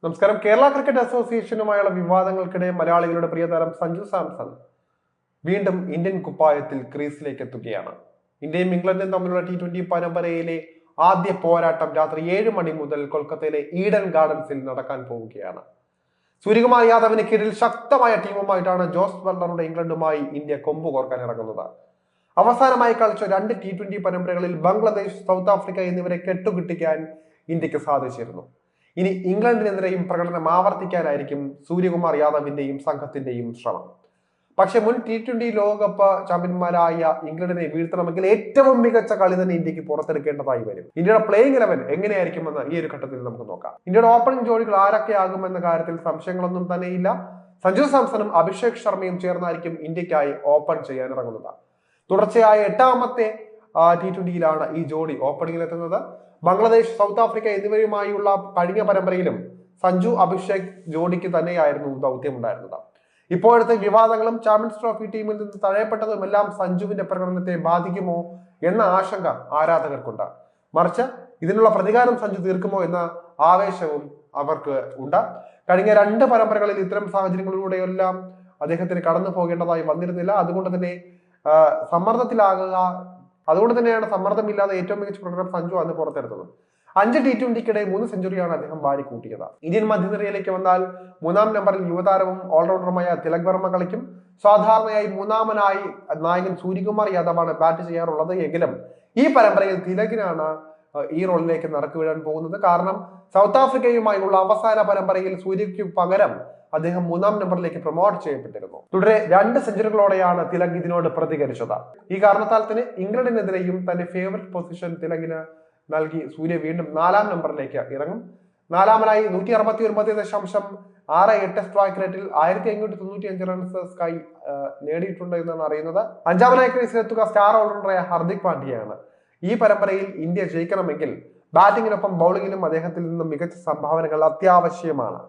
നമസ്കാരം. കേരള ക്രിക്കറ്റ് അസോസിയേഷനുമായുള്ള വിവാദങ്ങൾക്കിടെ മലയാളികളുടെ പ്രിയതാരം സഞ്ജു സാംസൺ വീണ്ടും ഇന്ത്യൻ കുപ്പായത്തിൽ ക്രീസിലേക്ക് എത്തുകയാണ്. ഇന്ത്യയും ഇംഗ്ലണ്ടും തമ്മിലുള്ള T20 പരമ്പരയിലെ ആദ്യ പോരാട്ടം രാത്രി 7 മണി മുതൽ കൊൽക്കത്തയിലെ ഈഡൻ ഗാർഡൻസിൽ നടക്കാൻ പോവുകയാണ്. സൂര്യകുമാർ യാദവിന് കീഴിൽ ശക്തമായ ടീമുമായിട്ടാണ് ജോസ് ബട്ട്ലറുടെ ഇംഗ്ലണ്ടുമായി ഇന്ത്യ കൊമ്പ് കോർക്കാൻ ഇറങ്ങുന്നത്. അവസാനമായി കളിച്ച 2 T20 പരമ്പരകളിൽ ബംഗ്ലാദേശ്, സൗത്ത് ആഫ്രിക്ക എന്നിവരെ കെട്ടുകിട്ടിക്കാൻ ഇന്ത്യക്ക് സാധിച്ചിരുന്നു. ഇനി ഇംഗ്ലണ്ടിനെതിരെയും പ്രകടനം ആവർത്തിക്കാനായിരിക്കും സൂര്യകുമാർ യാദവിന്റെയും സംഘത്തിന്റെയും ശ്രമം. പക്ഷെ മുൻ T20 ലോകകപ്പ് ചാമ്പ്യന്മാരായ ഇംഗ്ലണ്ടിനെ വീഴ്ത്തണമെങ്കിൽ ഏറ്റവും മികച്ച കളി തന്നെ ഇന്ത്യക്ക് പുറത്തെടുക്കേണ്ടതായി വരും. ഇന്ത്യയുടെ പ്ലേയിങ് 11 എങ്ങനെയായിരിക്കുമെന്ന് ഈ ഒരു ഘട്ടത്തിൽ നമുക്ക് നോക്കാം. ഇന്ത്യയുടെ ഓപ്പണിംഗ് ജോഡികൾ ആരൊക്കെയാകുമെന്ന കാര്യത്തിൽ സംശയങ്ങളൊന്നും തന്നെയില്ല. സഞ്ജു സാംസണും അഭിഷേക് ശർമ്മയും ചേർന്നായിരിക്കും ഇന്ത്യക്കായി ഓപ്പൺ ചെയ്യാൻ ഇറങ്ങുന്നത്. തുടർച്ചയായ 8ാമത്തെ T20യിലാണ് ഈ ജോഡി ഓപ്പണിംഗിൽ എത്തുന്നത്. ബംഗ്ലാദേശ്, സൗത്ത് ആഫ്രിക്ക എന്നിവരുമായുള്ള കഴിഞ്ഞ പരമ്പരയിലും സഞ്ജു അഭിഷേക് ജോഡിക്ക് തന്നെയായിരുന്നു ദൗത്യമുണ്ടായിരുന്നത്. ഇപ്പോഴത്തെ വിവാദങ്ങളും ചാമ്പ്യൻസ് ട്രോഫി ടീമിൽ നിന്ന് തഴയപ്പെട്ടതുമെല്ലാം സഞ്ജുവിന്റെ പ്രകടനത്തെ ബാധിക്കുമോ എന്ന ആശങ്ക ആരാധകർക്കുണ്ട്. മറിച്ച് ഇതിനുള്ള പ്രതികാരം സഞ്ജു തീർക്കുമോ എന്ന ആവേശവും അവർക്ക് ഉണ്ട്. കഴിഞ്ഞ 2 പരമ്പരകളിൽ ഇത്തരം സാഹചര്യങ്ങളിലൂടെയെല്ലാം അദ്ദേഹത്തിന് കടന്നു പോകേണ്ടതായി വന്നിരുന്നില്ല. അതുകൊണ്ട് തന്നെയാണ് സമ്മർദ്ദമില്ലാതെ ഏറ്റവും മികച്ച പ്രകടനം സഞ്ജു അന്ന് പുറത്തെടുത്തത്. 5 T20ക്കിടെ 3 സെഞ്ചുറിയാണ് അദ്ദേഹം വാരി കൂട്ടിയത്. ഇന്ത്യൻ മധ്യനിരയിലേക്ക് വന്നാൽ 3ാം നമ്പറിൽ യുവതാരവും ഓൾറൗണ്ടറുമായ തിലക് വർമ്മ കളിക്കും. സാധാരണയായി 3ാമനായി നായകൻ സൂര്യകുമാർ യാദവാണ് ബാറ്റ് ചെയ്യാറുള്ളത്. എങ്കിലും ഈ പരമ്പരയിൽ തിലകിനാണ് ഈ റോളിലേക്ക് നടക്കുവിടാൻ പോകുന്നത്. കാരണം സൗത്ത് ആഫ്രിക്കയുമായുള്ള അവസാന പരമ്പരയിൽ സൂര്യയ്ക്ക് പകരം അദ്ദേഹം 3ാം നമ്പറിലേക്ക് പ്രൊമോട്ട് ചെയ്യപ്പെട്ടിരുന്നു. തുടരെ 2 സെഞ്ചുറികളോടെയാണ് തിലക് ഇതിനോട് പ്രതികരിച്ചത്. ഈ കാരണത്താൽ തന്നെ ഇംഗ്ലണ്ടിനെതിരെയും തന്റെ ഫേവറേറ്റ് പൊസിഷൻ തിലകിന് നൽകി സൂര്യ വീണ്ടും 4ാം നമ്പറിലേക്ക് ഇറങ്ങും. 4ാമനായി 169.68 സ്ട്രൈക്ക് റേറ്റിൽ 1595 റൺസ് സ്കൈ നേടിയിട്ടുണ്ട് എന്നാണ് അറിയുന്നത്. 5ാമനായി ക്രീസിലെത്തുക സ്റ്റാർ ഓൾറൗണ്ടറായ ഹർദിക് പാണ്ഡ്യയാണ്. ഈ പരമ്പരയിൽ ഇന്ത്യ ജയിക്കണമെങ്കിൽ ബാറ്റിങ്ങിനൊപ്പം ബൗളിങ്ങിലും അദ്ദേഹത്തിൽ നിന്നും മികച്ച സംഭാവനകൾ അത്യാവശ്യമാണ്.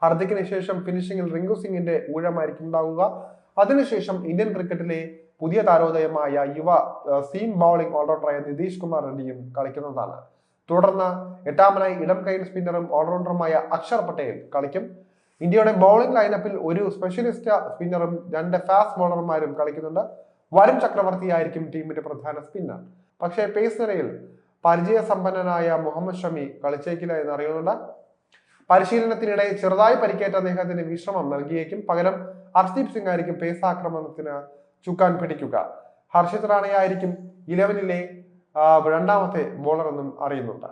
ഹർദിക്കിന് ശേഷം ഫിനിഷിംഗിൽ റിങ്കു സിംഗിന്റെ ഊഴമായിരിക്കും ഉണ്ടാവുക. അതിനുശേഷം ഇന്ത്യൻ ക്രിക്കറ്റിലെ പുതിയ താരോദയമായ യുവ സീം ബൗളിംഗ് ഓൾറൗണ്ടറായ നിതീഷ് കുമാർ റെഡ്ഡിയും കളിക്കുന്നതാണ്. തുടർന്ന് 8ാമനായി ഇടം കൈ സ്പിന്നറും ഓൾറൗണ്ടറുമായ അക്ഷർ പട്ടേൽ കളിക്കും. ഇന്ത്യയുടെ ബൗളിംഗ് ലൈനപ്പിൽ ഒരു സ്പെഷ്യലിസ്റ്റ് സ്പിന്നറും 2 ഫാസ്റ്റ് ബൗളർമാരും കളിക്കുന്നുണ്ട്. വരുൺ ചക്രവർത്തി ആയിരിക്കും ടീമിന്റെ പ്രധാന സ്പിന്നർ. പക്ഷേ പേസ് നിരയിൽ പരിചയസമ്പന്നനായ മുഹമ്മദ് ഷമി കളിച്ചേക്കില്ല എന്നറിയുന്നുണ്ട്. പരിശീലനത്തിനിടെ ചെറുതായി പരിക്കേറ്റ അദ്ദേഹത്തിന് വിശ്രമം നൽകിയേക്കും. പകരം ഹർഷ്ദീപ് സിംഗ് ആയിരിക്കും പേസ് ആക്രമണത്തിന് ചുക്കാൻ പിടിക്കുക. ഹർഷിത് റാണയായിരിക്കും 11ലെ 2ാമത്തെ ബോളർ എന്നും അറിയുന്നുണ്ട്.